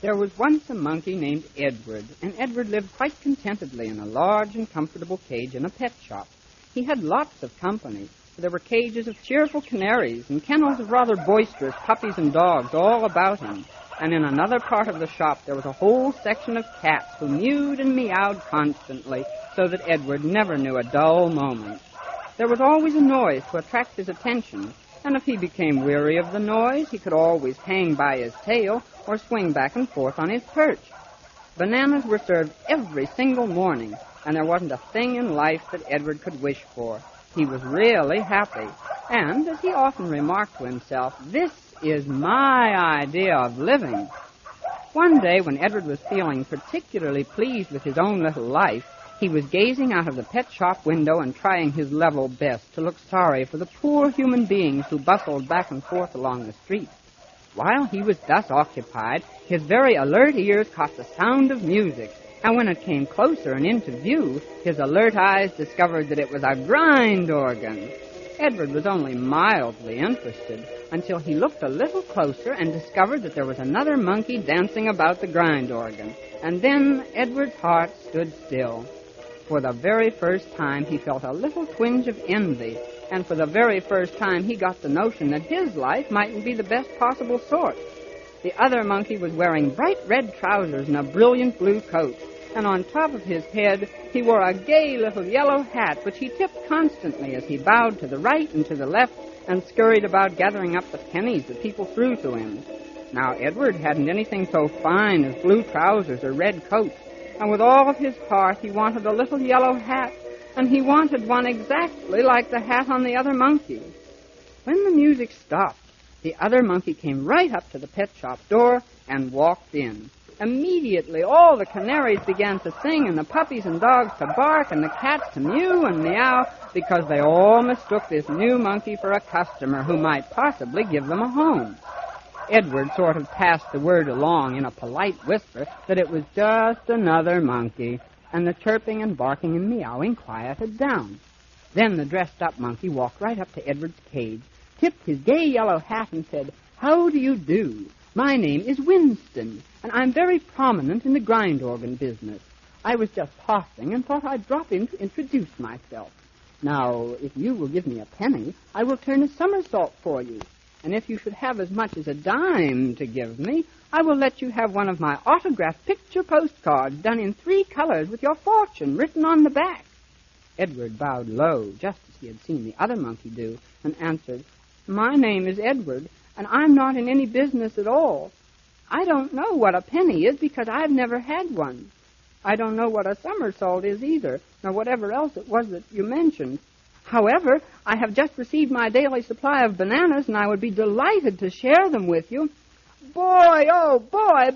There was once a monkey named Edward, and Edward lived quite contentedly in a large and comfortable cage in a pet shop. He had lots of company, for there were cages of cheerful canaries and kennels of rather boisterous puppies and dogs all about him. And in another part of the shop there was a whole section of cats who mewed and meowed constantly, so that Edward never knew a dull moment. There was always a noise to attract his attention, and if he became weary of the noise, he could always hang by his tail or swing back and forth on his perch. Bananas were served every single morning, and there wasn't a thing in life that Edward could wish for. He was really happy, and, as he often remarked to himself, "This is my idea of living." One day, when Edward was feeling particularly pleased with his own little life, he was gazing out of the pet shop window and trying his level best to look sorry for the poor human beings who bustled back and forth along the street. While he was thus occupied, his very alert ears caught the sound of music, and when it came closer and into view, his alert eyes discovered that it was a grind organ. Edward was only mildly interested until he looked a little closer and discovered that there was another monkey dancing about the grind organ. And then Edward's heart stood still. For the very first time, he felt a little twinge of envy, and for the very first time, he got the notion that his life mightn't be the best possible sort. The other monkey was wearing bright red trousers and a brilliant blue coat, and on top of his head, he wore a gay little yellow hat, which he tipped constantly as he bowed to the right and to the left and scurried about gathering up the pennies that people threw to him. Now, Edward hadn't anything so fine as blue trousers or red coats, and with all of his heart he wanted a little yellow hat, and he wanted one exactly like the hat on the other monkey. When the music stopped, the other monkey came right up to the pet shop door and walked in. Immediately, all the canaries began to sing, and the puppies and dogs to bark, and the cats to mew and meow, because they all mistook this new monkey for a customer who might possibly give them a home. Edward sort of passed the word along in a polite whisper that it was just another monkey, and the chirping and barking and meowing quieted down. Then the dressed-up monkey walked right up to Edward's cage, tipped his gay yellow hat, and said, "How do you do? My name is Winston, and I'm very prominent in the grind organ business. I was just passing and thought I'd drop in to introduce myself. Now, if you will give me a penny, I will turn a somersault for you. And if you should have as much as a dime to give me, I will let you have one of my autographed picture postcards done in 3 colors with your fortune written on the back." Edward bowed low, just as he had seen the other monkey do, and answered, "My name is Edward, and I'm not in any business at all. I don't know what a penny is because I've never had one. I don't know what a somersault is either, nor whatever else it was that you mentioned. However, I have just received my daily supply of bananas, and I would be delighted to share them with you." "Boy, oh boy,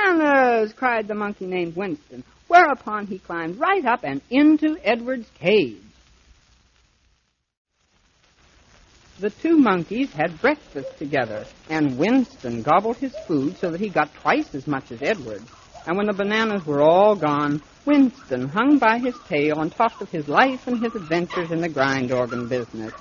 bananas!" cried the monkey named Winston, whereupon he climbed right up and into Edward's cage. The 2 monkeys had breakfast together, and Winston gobbled his food so that he got twice as much as Edward. And when the bananas were all gone, Winston hung by his tail and talked of his life and his adventures in the grind organ business.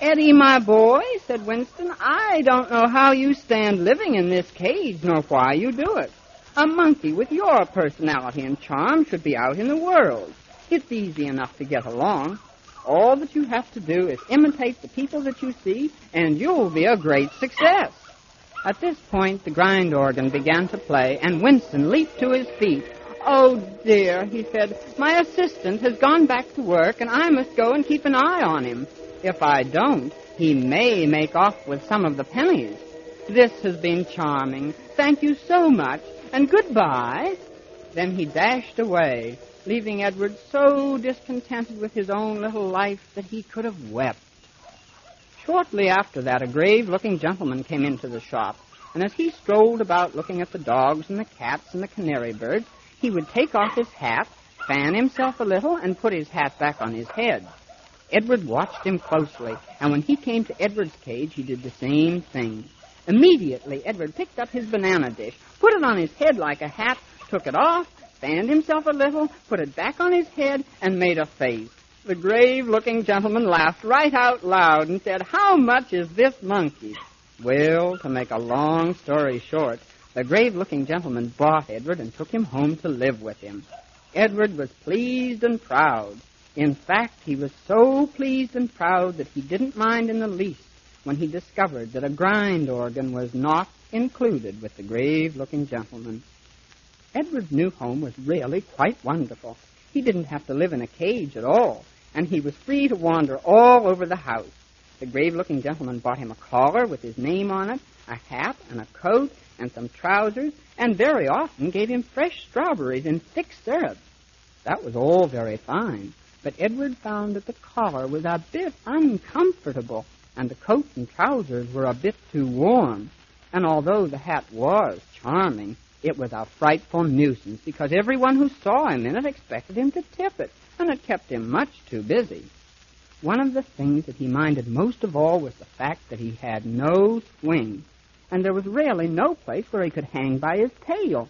"Eddie, my boy," said Winston, "I don't know how you stand living in this cage, nor why you do it. A monkey with your personality and charm should be out in the world. It's easy enough to get along. All that you have to do is imitate the people that you see, and you'll be a great success." At this point, the grind organ began to play, and Winston leaped to his feet. "Oh, dear," he said, "my assistant has gone back to work, and I must go and keep an eye on him. If I don't, he may make off with some of the pennies. This has been charming. Thank you so much, and goodbye." Then he dashed away, leaving Edward so discontented with his own little life that he could have wept. Shortly after that, a grave-looking gentleman came into the shop, and as he strolled about looking at the dogs and the cats and the canary birds, he would take off his hat, fan himself a little, and put his hat back on his head. Edward watched him closely, and when he came to Edward's cage, he did the same thing. Immediately, Edward picked up his banana dish, put it on his head like a hat, took it off, fanned himself a little, put it back on his head, and made a face. The grave-looking gentleman laughed right out loud and said, "How much is this monkey?" Well, to make a long story short, The grave-looking gentleman bought Edward and took him home to live with him. Edward was pleased and proud. In fact, he was so pleased and proud that he didn't mind in the least when he discovered that a grind organ was not included with the grave-looking gentleman. Edward's new home was really quite wonderful. He didn't have to live in a cage at all, and he was free to wander all over the house. The grave-looking gentleman bought him a collar with his name on it, a hat and a coat and some trousers, and very often gave him fresh strawberries in thick syrup. That was all very fine, but Edward found that the collar was a bit uncomfortable, and the coat and trousers were a bit too warm. And although the hat was charming, it was a frightful nuisance, because everyone who saw him in it expected him to tip it, and it kept him much too busy. One of the things that he minded most of all was the fact that he had no swing, and there was really no place where he could hang by his tail.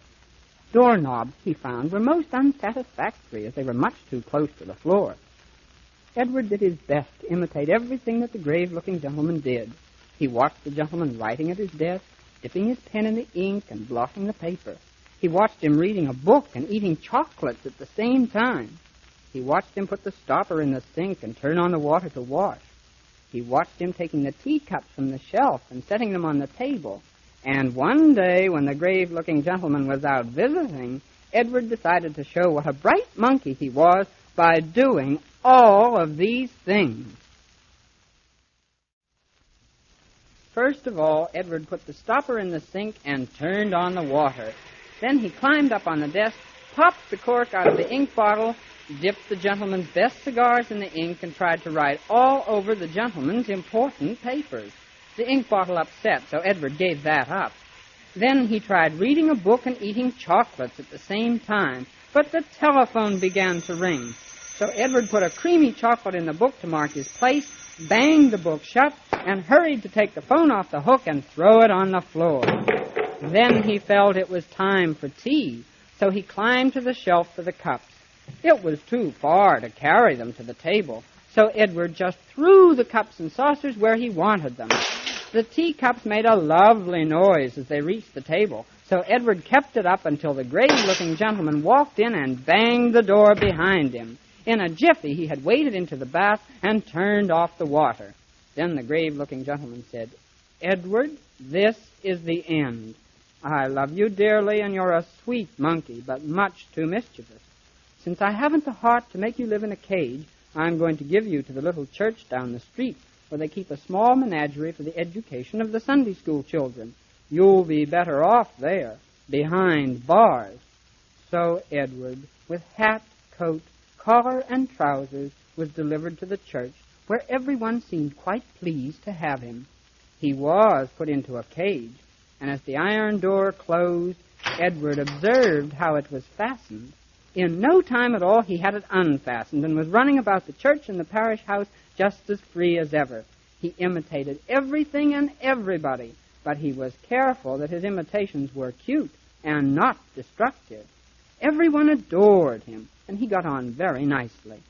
Doorknobs, he found, were most unsatisfactory, as they were much too close to the floor. Edward did his best to imitate everything that the grave-looking gentleman did. He watched the gentleman writing at his desk, dipping his pen in the ink and blotting the paper. He watched him reading a book and eating chocolates at the same time. He watched him put the stopper in the sink and turn on the water to wash. He watched him taking the teacups from the shelf and setting them on the table. And one day, when the grave-looking gentleman was out visiting, Edward decided to show what a bright monkey he was by doing all of these things. First of all, Edward put the stopper in the sink and turned on the water. Then he climbed up on the desk, popped the cork out of the ink bottle, dipped the gentleman's best cigars in the ink, and tried to write all over the gentleman's important papers. The ink bottle upset, so Edward gave that up. Then he tried reading a book and eating chocolates at the same time, but the telephone began to ring. So Edward put a creamy chocolate in the book to mark his place, banged the book shut, and hurried to take the phone off the hook and throw it on the floor. Then he felt it was time for tea, so he climbed to the shelf for the cups. It was too far to carry them to the table, so Edward just threw the cups and saucers where he wanted them. The teacups made a lovely noise as they reached the table, so Edward kept it up until the grave-looking gentleman walked in and banged the door behind him. In a jiffy, he had waded into the bath and turned off the water. Then the grave-looking gentleman said, "Edward, this is the end. I love you dearly, and you're a sweet monkey, but much too mischievous. Since I haven't the heart to make you live in a cage, I'm going to give you to the little church down the street, where they keep a small menagerie for the education of the Sunday school children. You'll be better off there, behind bars." So Edward, with hat, coat, collar, and trousers, was delivered to the church, where everyone seemed quite pleased to have him. He was put into a cage, and as the iron door closed, Edward observed how it was fastened. In no time at all, he had it unfastened and was running about the church and the parish house just as free as ever. He imitated everything and everybody, but he was careful that his imitations were cute and not destructive. Everyone adored him, and he got on very nicely.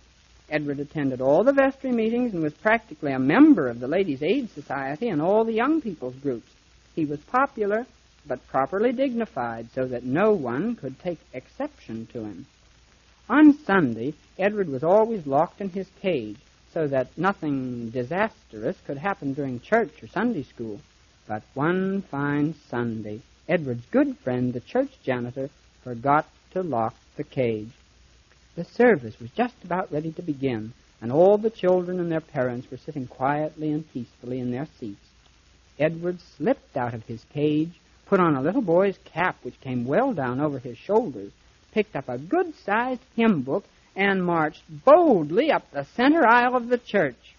Edward attended all the vestry meetings and was practically a member of the Ladies' Aid Society and all the young people's groups. He was popular, but properly dignified, so that no one could take exception to him. On Sunday, Edward was always locked in his cage, so that nothing disastrous could happen during church or Sunday school. But one fine Sunday, Edward's good friend, the church janitor, forgot to lock the cage. The service was just about ready to begin, and all the children and their parents were sitting quietly and peacefully in their seats. Edward slipped out of his cage, put on a little boy's cap which came well down over his shoulders, picked up a good-sized hymn book, and marched boldly up the center aisle of the church.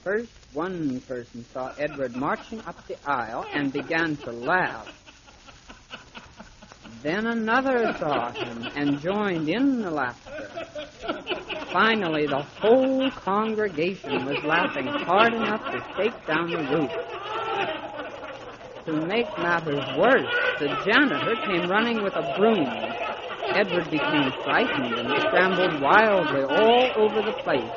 First, one person saw Edward marching up the aisle and began to laugh. Then another saw him and joined in the laughter. Finally, the whole congregation was laughing hard enough to shake down the roof. To make matters worse, the janitor came running with a broom. Edward became frightened and scrambled wildly all over the place,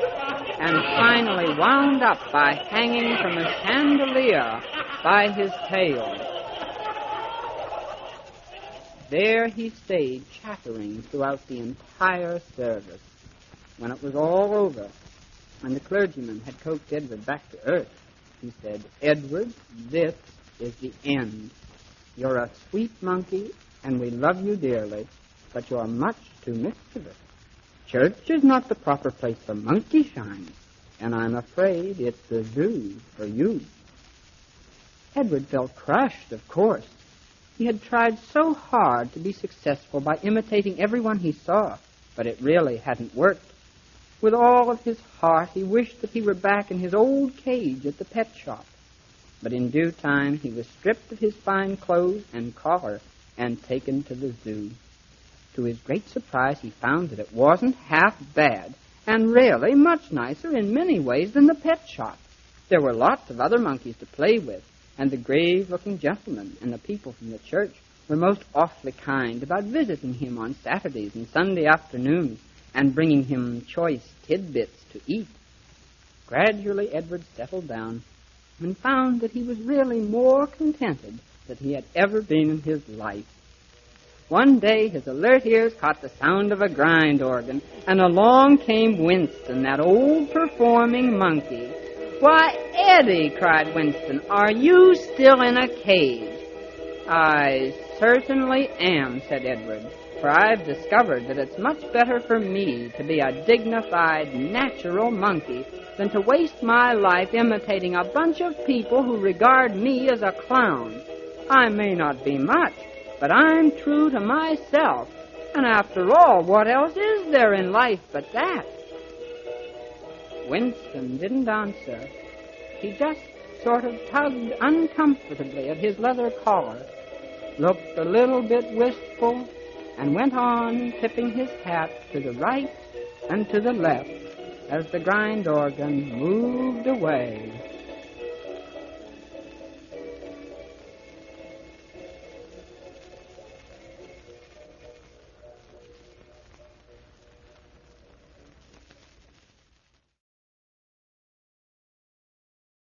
and finally wound up by hanging from a chandelier by his tail. There he stayed chattering throughout the entire service. When it was all over, and the clergyman had coaxed Edward back to earth, he said, "Edward, this is the end. You're a sweet monkey, and we love you dearly, but you're much too mischievous. Church is not the proper place for monkey shine, and I'm afraid it's the zoo for you." Edward felt crushed, of course. He had tried so hard to be successful by imitating everyone he saw, but it really hadn't worked. With all of his heart, he wished that he were back in his old cage at the pet shop. But in due time, he was stripped of his fine clothes and collar and taken to the zoo. To his great surprise, he found that it wasn't half bad, and really much nicer in many ways than the pet shop. There were lots of other monkeys to play with, and the grave-looking gentlemen and the people from the church were most awfully kind about visiting him on Saturdays and Sunday afternoons and bringing him choice tidbits to eat. Gradually, Edward settled down and found that he was really more contented than he had ever been in his life. One day, his alert ears caught the sound of a grind organ, and along came Winston, that old performing monkey. "Why, Eddie," cried Winston, "are you still in a cage?" "I certainly am," said Edward, "for I've discovered that it's much better for me to be a dignified, natural monkey than to waste my life imitating a bunch of people who regard me as a clown. I may not be much, but I'm true to myself, and after all, what else is there in life but that?" Winston didn't answer. He just sort of tugged uncomfortably at his leather collar, looked a little bit wistful, and went on tipping his hat to the right and to the left as the grind organ moved away.